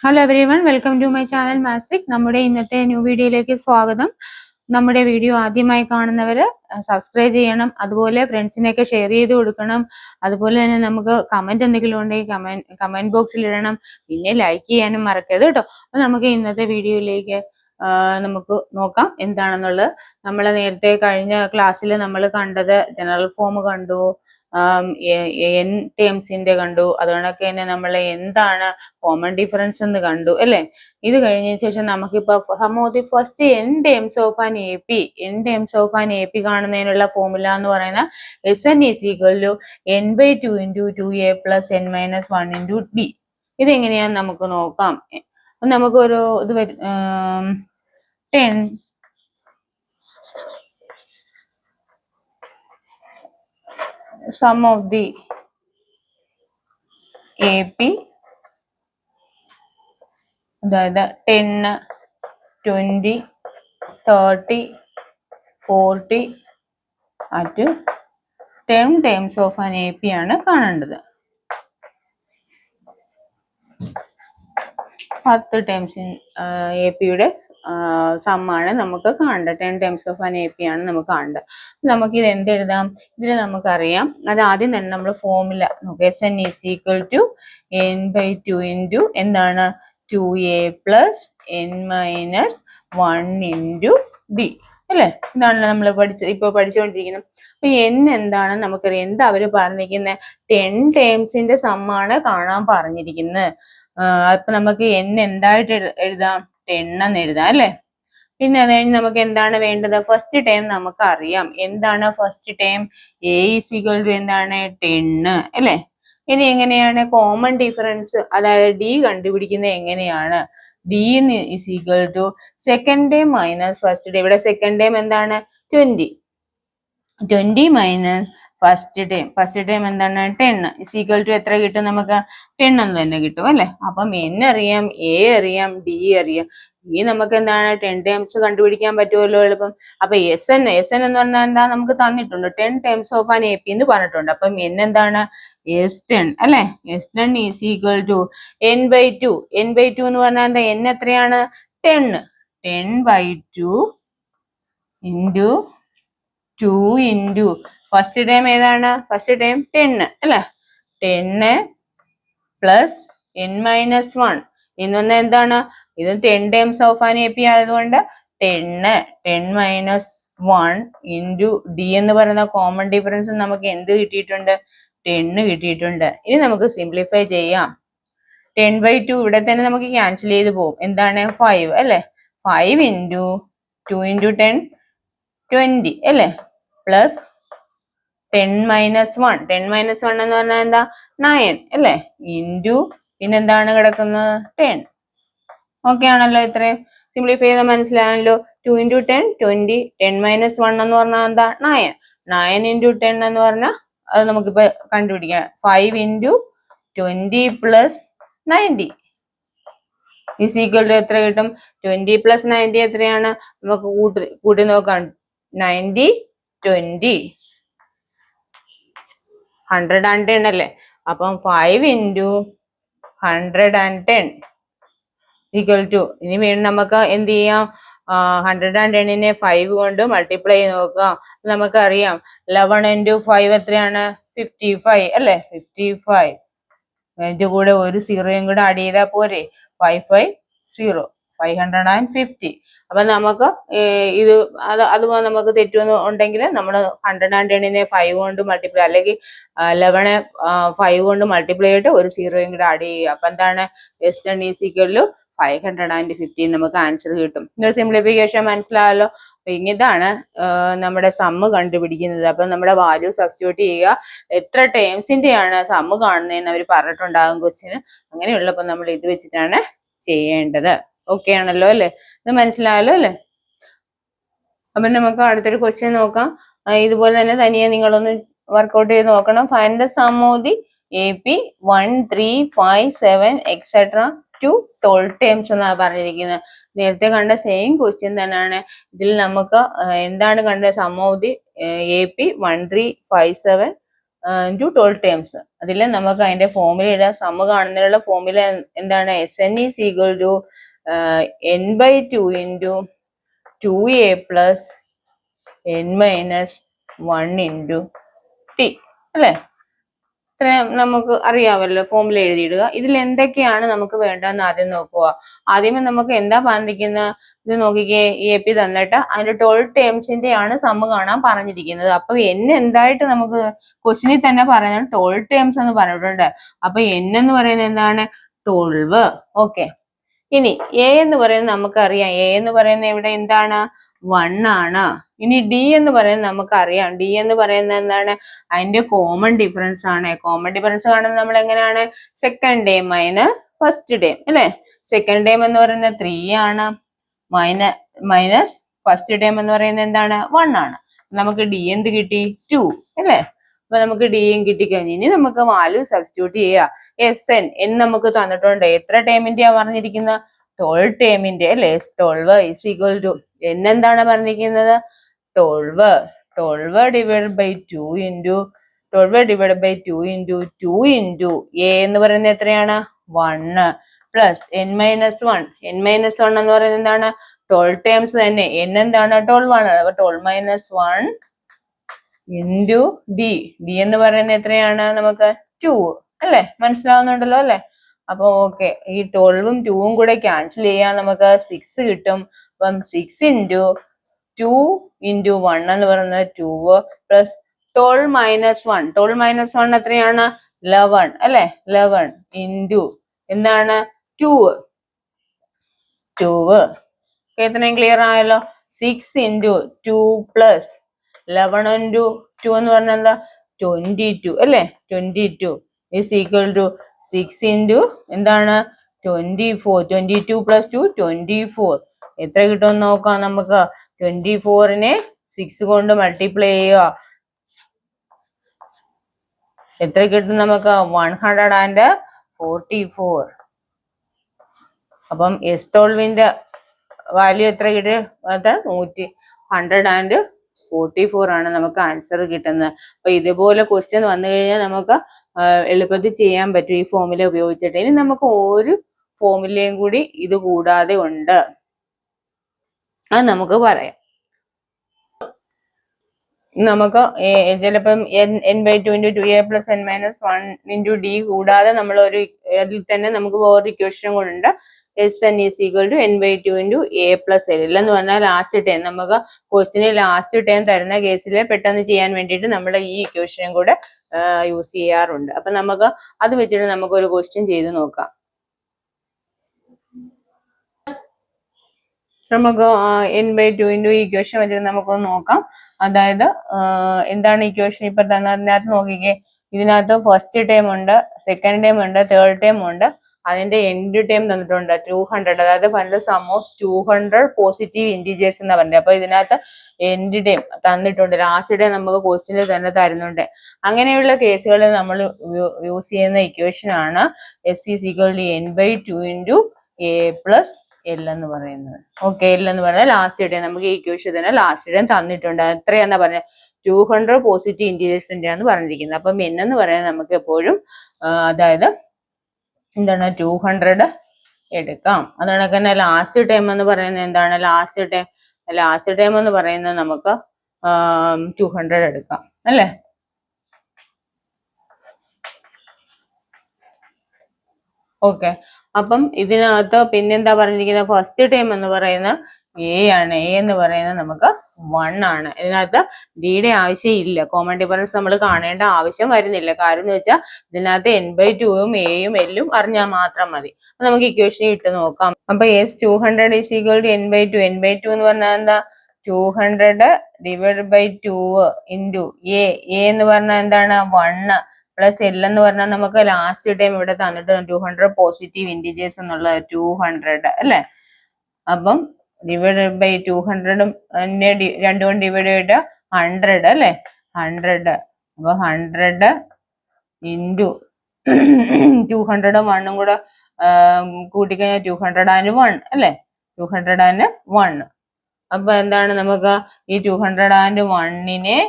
Hello everyone, welcome to my channel മാസ്റ്റിക്. നമ്മുടെ ഇന്നത്തെ ന്യൂ വീഡിയോയിലേക്ക് സ്വാഗതം. നമ്മുടെ വീഡിയോ ആദ്യമായി കാണുന്നവര് സബ്സ്ക്രൈബ് ചെയ്യണം, അതുപോലെ ഫ്രണ്ട്സിനെയൊക്കെ ഷെയർ ചെയ്ത് കൊടുക്കണം. അതുപോലെ തന്നെ നമുക്ക് കമന്റ് എന്തെങ്കിലും ഉണ്ടെങ്കിൽ കമന്റ് ബോക്സിൽ ഇടണം. പിന്നെ ലൈക്ക് ചെയ്യാനും മറക്കരുത് കേട്ടോ. അപ്പൊ നമുക്ക് ഇന്നത്തെ വീഡിയോയിലേക്ക് നമുക്ക് നോക്കാം എന്താണെന്നുള്ളത്. നമ്മൾ നേരത്തെ കഴിഞ്ഞ ക്ലാസ്സിൽ നമ്മൾ കണ്ടത് ജനറൽ ഫോം കണ്ടു, എൻ ടേംസിന്റെ കണ്ടു, അതുകൊണ്ടൊക്കെ തന്നെ നമ്മൾ എന്താണ് കോമൺ ഡിഫറൻസ് എന്ന് കണ്ടു അല്ലെ. ഇത് കഴിഞ്ഞതിന് ശേഷം നമുക്കിപ്പോ sum of the first n terms of an A P കാണുന്നതിനുള്ള ഫോർമുല എന്ന് പറയുന്ന Sn is equal to n/2 into 2a plus n-1 into b. ഇതെങ്ങനെയാന്ന് നമുക്ക് നോക്കാം. നമുക്കൊരു ഇത് 10 സം ഓഫ് ദി AP, അതായത് 10, 20, 30, 40 at 10 terms of an AP ആണ് കാണേണ്ടത്. 10 ടേംസ് AP-യുടെ സമ്മാണ് നമുക്ക് കാണേണ്ടത്. 10 ടേംസ് ഓഫ് ആൻ AP ആണ് നമുക്ക് കാണേണ്ടത്. നമുക്കിത് എന്തെഴുതാം? ഇതിന് നമുക്കറിയാം, അത് ആദ്യം തന്നെ നമ്മൾ ഫോർമുല നോക്കാം. Sn is equal to n/2 into എന്താണ് 2a plus n-1 into d അല്ലേ. ഇതാണല്ലോ നമ്മൾ പഠിച്ചുകൊണ്ടിരിക്കുന്നത്. അപ്പൊ n എന്താണ് നമുക്കറിയാം. എന്താ അവര് പറഞ്ഞിരിക്കുന്നത്? 10 ടേംസിന്റെ സമ്മാണ് കാണാൻ പറഞ്ഞിരിക്കുന്നത്. അപ്പൊ നമുക്ക് n എന്തായിട്ട് എഴുതാം? 10 എന്ന് എഴുതാം അല്ലെ. പിന്നെ അത് കഴിഞ്ഞ് നമുക്ക് എന്താണ് വേണ്ടത്? ഫസ്റ്റ് ടേം നമുക്ക് അറിയാം. എന്താണ് first term? a is equal to എന്താണ് 10 അല്ലെ. ഇനി എങ്ങനെയാണ് കോമൺ ഡിഫറൻസ്, അതായത് d കണ്ടുപിടിക്കുന്നത് എങ്ങനെയാണ്? d is equal to second term minus first term. ഇവിടെ സെക്കൻഡ് ടേം എന്താണ്? 20 മൈനസ് ഫസ്റ്റ് ടൈം എന്താണ്? 10 ഇസ് ഈക്വൽ ടു എത്ര കിട്ടും നമുക്ക്? 10 എന്ന് തന്നെ കിട്ടും അല്ലെ. അപ്പം n അറിയാം, a അറിയാം, d അറിയാം. ഈ നമുക്ക് എന്താണ് 10 ടൈംസ് കണ്ടുപിടിക്കാൻ പറ്റുമല്ലോ എളുപ്പം. അപ്പൊ Sn എന്ന് പറഞ്ഞാൽ എന്താ? നമുക്ക് തന്നിട്ടുണ്ട് 10 ടൈംസ് ഓഫ് ആൻ AP എന്ന് പറഞ്ഞിട്ടുണ്ട്. അപ്പം n എന്താണ്? S10 അല്ലെ. S10 is equal to n/2. n/2 എന്ന് പറഞ്ഞാൽ എന്താ? n എത്രയാണ്? 10/2 ഇൻറ്റു 2 ഇൻറ്റു ഫസ്റ്റ് ടൈം ഏതാണ്? ഫസ്റ്റ് ടൈം 10 അല്ലെ. 10 പ്ലസ് n-1 എന്ന് പറഞ്ഞാൽ എന്താണ്? ഇത് 10 ടൈംസ് ഓഫ് ആൻ AP ആയതുകൊണ്ട് 10 ഇൻറ്റു d എന്ന് പറയുന്ന കോമൺ ഡിഫറൻസ് നമുക്ക് എന്ത് കിട്ടിയിട്ടുണ്ട്? 10 കിട്ടിയിട്ടുണ്ട്. ഇനി നമുക്ക് സിംപ്ലിഫൈ ചെയ്യാം. 10/2 ഇവിടെ തന്നെ നമുക്ക് ക്യാൻസൽ ചെയ്ത് പോകും. എന്താണ്? 5 അല്ലെ. 5 ഇൻറ്റു 2 ഇൻറ്റു 10 20 അല്ലെ. പ്ലസ് 10-1 എന്ന് പറഞ്ഞാൽ എന്താ? 9 അല്ലെ. ഇൻറ്റു പിന്നെന്താണ് കിടക്കുന്നത്? 10. ഓക്കെ ആണല്ലോ. ഇത്രയും സിംപ്ലിഫൈ ചെയ്താൽ മനസ്സിലായല്ലോ. 2 ഇൻറ്റു 10 20, 10-1 എന്ന് പറഞ്ഞാൽ എന്താ? 9 ഇൻറ്റു 10 എന്ന് പറഞ്ഞാൽ അത് നമുക്കിപ്പോ കണ്ടുപിടിക്കാം. 5 into 20 plus 90 is equal to എത്ര കിട്ടും? 20 പ്ലസ് 90 എത്രയാണ്? നമുക്ക് കൂട്ടി നോക്കാം. 90, 20, 110 അല്ലേ. അപ്പം 5 ഇൻറ്റു 110 ഈക്വൽ ടു, ഇനി വീണ്ടും നമുക്ക് എന്ത് ചെയ്യാം? 110നെ 5 കൊണ്ട് മൾട്ടിപ്ലൈ ചെയ്ത് നോക്കാം. നമുക്കറിയാം 11 ഇൻറ്റു 5 എത്രയാണ്? 55 അല്ലെ. 55. അതിന്റെ കൂടെ ഒരു സീറോയും കൂടെ ആഡ് ചെയ്താൽ പോരെ? 550. അപ്പൊ നമുക്ക് ഇത് അതുപോലെ നമുക്ക് തെറ്റുമെന്ന് ഉണ്ടെങ്കിൽ നമ്മൾ 110നെ 5 കൊണ്ട് മൾട്ടിപ്ലൈ, അല്ലെങ്കിൽ 11 5 കൊണ്ട് മൾട്ടിപ്ലൈ ചെയ്തിട്ട് ഒരു സീറോയും കൂടെ ആഡ് ചെയ്യുക. അപ്പൊ എന്താണ്? S10 ഈസ് ഈക്വൽ ടു 550 നമുക്ക് ആൻസർ കിട്ടും. ഇത് സിംപ്ലിഫിക്കേഷൻ മനസ്സിലായല്ലോ. അപ്പൊ ഇതാണ് നമ്മുടെ സമ്മ് കണ്ടുപിടിക്കുന്നത്. അപ്പൊ നമ്മുടെ വാല്യൂ സബ്സ്റ്റിറ്റ്യൂട്ട് ചെയ്യുക. എത്ര ടേംസിന്റെയാണ് സമ്മ് കാണുന്നതെന്ന് അവർ പറഞ്ഞിട്ടുണ്ടാകും ക്വസ്റ്റ്യന്. അങ്ങനെയുള്ളപ്പോൾ നമ്മൾ ഇത് വെച്ചിട്ടാണ് ചെയ്യേണ്ടത്. ഓക്കെ ആണല്ലോ അല്ലെ. ഇത് മനസ്സിലായല്ലോ അല്ലെ. അപ്പൊ നമുക്ക് അടുത്തൊരു ക്വസ്റ്റ്യൻ നോക്കാം. ഇതുപോലെ തന്നെ തനിയെ നിങ്ങളൊന്ന് വർക്ക്ഔട്ട് ചെയ്ത് നോക്കണം. Find the sum of the AP 1, 3, 5, 7 et cetera to 12 terms എന്നാണ് പറഞ്ഞിരിക്കുന്നത്. നേരത്തെ കണ്ട സെയിം ക്വസ്റ്റ്യൻ തന്നെയാണ്. ഇതിൽ നമുക്ക് എന്താണ് കണ്ടത്? Sum of the AP 1, 3, 5, 7 into 12 terms. അതിൽ നമുക്ക് അതിന്റെ ഫോർമുല ഇടാം. സമ്മ് കാണുന്നതിനുള്ള ഫോർമുല എന്താണ്? SN is equal to n/2 into 2a plus n-1 into T അല്ലേ? ഇത്രയും നമുക്ക് അറിയാമല്ലോ. ഫോർമുല എഴുതിയിടുക. ഇതിൽ എന്തൊക്കെയാണ് നമുക്ക് വേണ്ടതെന്ന് ആദ്യം നോക്കുക. ആദ്യമേ നമുക്ക് എന്താ പറഞ്ഞിരിക്കുന്നത്? ഇത് നോക്കിക്കേ, AP തന്നിട്ട് അതിന്റെ 12 ടേംസിന്റെ ആണ് സമ്മ് കാണാൻ പറഞ്ഞിരിക്കുന്നത്. അപ്പൊ n എന്തായിട്ട് നമുക്ക് ക്വസ്റ്റിനിൽ തന്നെ പറയുന്നത് 12 ടേംസ് എന്ന് പറഞ്ഞിട്ടുണ്ട്. അപ്പൊ n എന്ന് പറയുന്നത് എന്താണ്? 12. ഓക്കെ. ഇനി a എന്ന് പറയുന്നത് നമുക്കറിയാം. a എന്ന് പറയുന്നത് ഇവിടെ എന്താണ്? 1 ആണ്. ഇനി d എന്ന് പറയുന്നത് നമുക്കറിയാം. d എന്ന് പറയുന്നത് എന്താണ്? അതിന്റെ കോമൺ ഡിഫറൻസ് ആണ്. കോമൺ ഡിഫറൻസ് കാണുന്നത് നമ്മൾ എങ്ങനെയാണ്? Second term minus first term അല്ലെ? സെക്കൻഡ് ടേം എന്ന് പറയുന്നത് 3 ആണ്. മൈനസ് ഫസ്റ്റ് ടേം എന്ന് പറയുന്നത് എന്താണ്? 1 ആണ്. നമുക്ക് d എന്ത് കിട്ടി? 2 അല്ലേ? അപ്പൊ നമുക്ക് d യും കിട്ടിക്കഴിഞ്ഞു. ഇനി നമുക്ക് വാല്യൂ സബ്സ്റ്റിറ്റ്യൂട്ട് ചെയ്യാം. SN എന്ന് നമുക്ക് തന്നിട്ടുണ്ട്. എത്ര ടേമിന്റെയാ പറഞ്ഞിരിക്കുന്നത്? 12 ടേമിന്റെ അല്ലേ? 12 is equal to n എന്താണ് പറഞ്ഞിരിക്കുന്നത്? 12 divided by 2 into 12 divided by 2 into 2 into a എന്ന് പറയുന്നത് എത്രയാണ്? 1 പ്ലസ് n-1. n-1 എന്ന് പറയുന്നത് എന്താണ്? 12 ടേംസ് തന്നെ. n എന്താണ്? 12 ആണ്. അപ്പൊ 12 - 1 into d. d എന്ന് പറയുന്നത് എത്രയാണ്? നമുക്ക് 2 അല്ലേ? മനസ്സിലാവുന്നുണ്ടല്ലോ അല്ലേ? അപ്പൊ ഓക്കെ, ഈ 12ഉം 2ഉം കൂടെ ക്യാൻസൽ ചെയ്യാൻ നമുക്ക് 6 കിട്ടും. അപ്പം 6 into 2 into 1 എന്ന് പറയുന്നത് 2 പ്ലസ് 12 - 1. 12 - 1 എത്രയാണ്? 11 അല്ലേ? 11 into എന്താണ്? 2. ഇത്രയും ക്ലിയർ ആയല്ലോ. 6 into 2 plus 11 into 2 എന്ന് പറഞ്ഞാൽ എന്താ? 22 അല്ലേ? 22 is equal to 6 into എന്താണ്? 24. 22 plus 2 24. എത്ര കിട്ടുമെന്ന് നോക്കാം നമുക്ക്. 24നെ 6 കൊണ്ട് മൾട്ടിപ്ലൈ ചെയ്യുക. എത്ര കിട്ടും നമുക്ക്? 144. അപ്പം S12ന്റെ വാല്യൂ എത്ര കിട്ടി? അത് 144 ആണ് നമുക്ക് ആൻസർ കിട്ടുന്നത്. അപ്പൊ ഇതുപോലെ ക്വസ്റ്റ്യൻ വന്നു കഴിഞ്ഞാൽ നമുക്ക് എളുപ്പത്തിൽ ചെയ്യാൻ പറ്റും ഈ ഫോർമുല ഉപയോഗിച്ചിട്ട്. ഇനി നമുക്ക് ഒരു ഫോർമുലയും കൂടി ഇത് കൂടാതെ ഉണ്ട്. അത് നമുക്ക് പറയാം. നമുക്ക് ചിലപ്പം n/2 into 2a plus n-1 into d കൂടാതെ നമ്മൾ ഒരു അതിൽ തന്നെ നമുക്ക് വേറൊരു ഇക്വേഷൻ കൂടെ SN is equal to n/2 into a plus l എന്ന് പറഞ്ഞാൽ ലാസ്റ്റ് ടേം. നമുക്ക് ക്വസ്റ്റിന് ലാസ്റ്റ് ടേം തരുന്ന കേസിൽ പെട്ടെന്ന് ചെയ്യാൻ വേണ്ടിയിട്ട് നമ്മൾ ഈ ഇക്വേഷനും കൂടെ യൂസ് ചെയ്യാറുണ്ട്. അപ്പൊ നമുക്ക് അത് വെച്ചിട്ട് നമുക്ക് ഒരു ക്വസ്റ്റ്യൻ ചെയ്ത് നോക്കാം. നമുക്ക് n/2 into ഈ ഇക്വേഷൻ വെച്ചിട്ട് നമുക്കൊന്ന് നോക്കാം. അതായത് എന്താണ് ഇക്വേഷൻ ഇപ്പൊ തന്നെ അതിനകത്ത് നോക്കിക്കേ. ഇതിനകത്ത് ഫസ്റ്റ് ടേം ഉണ്ട്, സെക്കൻഡ് ടേം ഉണ്ട്, തേർഡ് ടേം ഉണ്ട്. അതിന്റെ എൻഡ് ടേം തന്നിട്ടുണ്ട് 200. അതായത് find the sum of 200 positive integers എന്നാ പറഞ്ഞത്. അപ്പൊ ഇതിനകത്ത് എൻഡ് ടേം തന്നിട്ടുണ്ട്, ലാസ്റ്റ് ടേം നമുക്ക് ക്വസ്റ്റിന് തന്നെ തരുന്നുണ്ട്. അങ്ങനെയുള്ള കേസുകളിൽ നമ്മൾ യൂസ് ചെയ്യുന്ന ഇക്വേഷൻ ആണ് S is equal to n/2 into a plus L എന്ന് പറയുന്നത്. ഓക്കെ, L എന്ന് പറഞ്ഞാൽ ലാസ്റ്റ് ടേം. നമുക്ക് ഈ ഇക്വേഷൻ തന്നെ ലാസ്റ്റ് ടേം തന്നിട്ടുണ്ട്. എത്രയാന്നാ പറഞ്ഞത്? 200 പോസിറ്റീവ് ഇന്റിജേഴ്സിന്റെ ആണ് പറഞ്ഞിരിക്കുന്നത്. അപ്പം n എന്ന് പറയുന്നത് നമുക്ക് എപ്പോഴും അതായത് എന്താണ് 200 എടുക്കാം. അതുകൊണ്ട് തന്നെ ലാസ്റ്റ് ടൈം എന്ന് പറയുന്നത് എന്താണ്? ലാസ്റ്റ് ടൈം എന്ന് പറയുന്നത് നമുക്ക് 200 എടുക്കാം അല്ലേ? ഓക്കെ, അപ്പം ഇതിനകത്ത് പിന്നെന്താ പറഞ്ഞിരിക്കുന്നത്? ഫസ്റ്റ് ടൈം എന്ന് പറയുന്ന A ആണ്. A എന്ന് പറയുന്നത് നമുക്ക് 1 ആണ്. ഇതിനകത്ത് ഡിയുടെ ആവശ്യം ഇല്ല. കോമൺ ഡിഫറൻസ് നമ്മൾ കാണേണ്ട ആവശ്യം വരുന്നില്ല. കാര്യം എന്ന് വെച്ചാൽ ഇതിനകത്ത് n/2ഉം എയും എല്ലും അറിഞ്ഞാൽ മാത്രം മതി. നമുക്ക് ഇക്വേഷൻ ഇട്ട് നോക്കാം. അപ്പൊ S200 is equal to n/2. n/2 എന്ന് പറഞ്ഞാൽ എന്താ? 200 divided by 2 into A. A എന്ന് പറഞ്ഞാൽ എന്താണ്? 1 പ്ലസ് L എന്ന് പറഞ്ഞാൽ നമുക്ക് ലാസ്റ്റ് ടൈം ഇവിടെ തന്നിട്ട് 200 പോസിറ്റീവ് ഇന്റിജേഴ്സ് എന്നുള്ളത് 200 അല്ലേ? അപ്പം ഡിവൈഡഡ് ബൈ 200 രണ്ടും കൊണ്ട് ഡിവൈഡ് ചെയ്തിട്ട് 100 അല്ലേ? 100. അപ്പൊ 100 ഇൻറ്റു 200ഉം 1ഉം കൂടെ കൂട്ടിക്കഴിഞ്ഞാൽ 201 അല്ലേ? 201. അപ്പൊ എന്താണ് നമുക്ക് ഈ 201നെ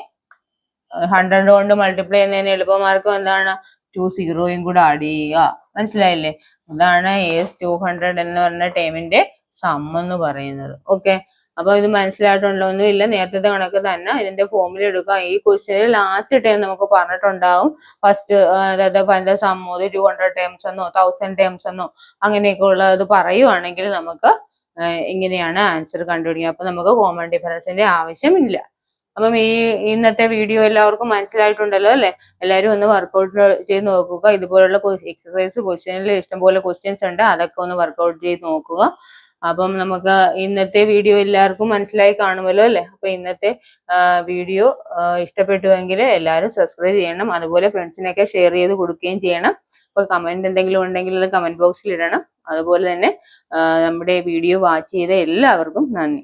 100 കൊണ്ട് മൾട്ടിപ്ലൈ ചെയ്യുന്നതിന് എളുപ്പമാർഗം എന്താണ്? 2 സീറോയും കൂടെ ആഡ് ചെയ്യുക. മനസ്സിലായില്ലേ? അതാണ് AS200 എന്ന് പറഞ്ഞ ടേമിന്റെ സം എന്ന് പറയുന്നത്. ഓക്കെ, അപ്പൊ ഇത് മനസ്സിലായിട്ടുണ്ടോ? ഒന്നും ഇല്ല, നേരത്തെ കണക്ക് തന്നെ ഇതിന്റെ ഫോർമുല എടുക്കുക. ഈ ക്വസ്റ്റ്യനിൽ ലാസ്റ്റ് ടൈം നമുക്ക് പറഞ്ഞിട്ടുണ്ടാവും ഫസ്റ്റ്, അതായത് അതിന്റെ സം 200 ടേംസ് എന്നോ 1000 ടേംസ് എന്നോ അങ്ങനെയൊക്കെ ഉള്ളത് പറയുവാണെങ്കിൽ നമുക്ക് ഇങ്ങനെയാണ് ആൻസർ കണ്ടുപിടിക്കുക. അപ്പൊ നമുക്ക് കോമൺ ഡിഫറൻസിന്റെ ആവശ്യമില്ല. അപ്പം ഇന്നത്തെ വീഡിയോ എല്ലാവർക്കും മനസ്സിലായിട്ടുണ്ടല്ലോ അല്ലെ? എല്ലാവരും ഒന്ന് വർക്കൗട്ട് ചെയ്ത് നോക്കുക. ഇതുപോലുള്ള എക്സസൈസ് ക്വസ്റ്റ്യനിൽ ഇഷ്ടംപോലെ ക്വസ്റ്റ്യൻസ് ഉണ്ട്, അതൊക്കെ ഒന്ന് വർക്കൗട്ട് ചെയ്ത് നോക്കുക. അപ്പം നമുക്ക് ഇന്നത്തെ വീഡിയോ എല്ലാവർക്കും മനസ്സിലായി കാണുമല്ലോ അല്ലെ? അപ്പൊ ഇന്നത്തെ വീഡിയോ ഇഷ്ടപ്പെട്ടുവെങ്കിൽ എല്ലാവരും സബ്സ്ക്രൈബ് ചെയ്യണം, അതുപോലെ ഫ്രണ്ട്സിനൊക്കെ ഷെയർ ചെയ്ത് കൊടുക്കുകയും ചെയ്യണം. അപ്പൊ കമന്റ് എന്തെങ്കിലും ഉണ്ടെങ്കിൽ അത് കമന്റ് ബോക്സിൽ ഇടണം. അതുപോലെ തന്നെ നമ്മുടെ വീഡിയോ വാച്ച് ചെയ്ത എല്ലാവർക്കും നന്ദി.